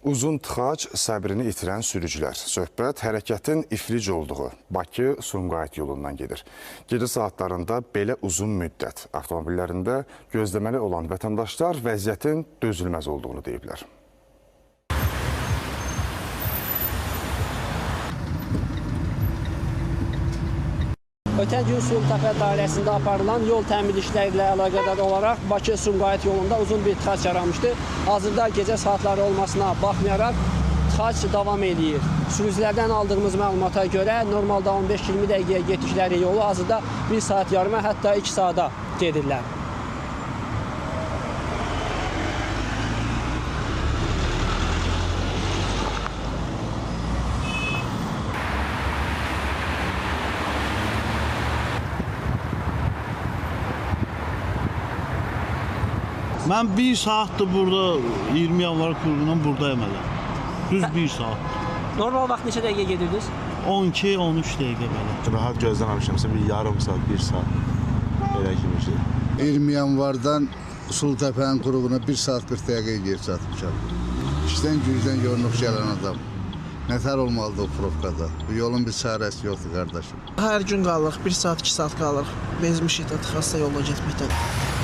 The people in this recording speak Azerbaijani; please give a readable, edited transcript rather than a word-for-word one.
Uzun tıxac səbrini itirən sürücülər. Söhbət hərəkətin iflic olduğu Bakı-Sumqayıt yolundan gedir. Gecə saatlarında belə uzun müddət avtomobillərində gözləməli olan vətəndaşlar vəziyyətin dözülməz olduğunu deyiblər. Ötən gün Sultəpə dairəsində aparılan yol təmir işləri ilə əlaqədar olaraq Bakı-Sumqayıt yolunda uzun bir tıxac yaranmışdı. Hazırda gecə saatları olmasına baxmayaraq tıxac davam edir. Sürücülərdən aldığımız məlumata görə normalda 15-20 dəqiqəyə getdikləri yolu hazırda 1 saat yarıma, hətta 2 saata gedirlər. Mən 1 saatdır burada 20 yanvar qurğundan buradayım hələ. Düz 1 saat. Normal vaxt neçə dəqiqə gedirdiniz? 12-13 dəqiqə belə. Rahat gözləməmişəmsə bir yarım saat, 1 saat belə kimi şey. 20 yanvardan Sultəpənin qurğuna 1 saat 40 dəqiqə yer çatmışam. İşdən gücdən yorulmuş gələn adam. Nətər olmalıdır o provkada? Bu yolun bir çarəsi yoxdur qardaşım. Hər gün qalırıq, 1 saat, 2 saat qalırıq. Bezmişik də tıxacda yola getməkdən.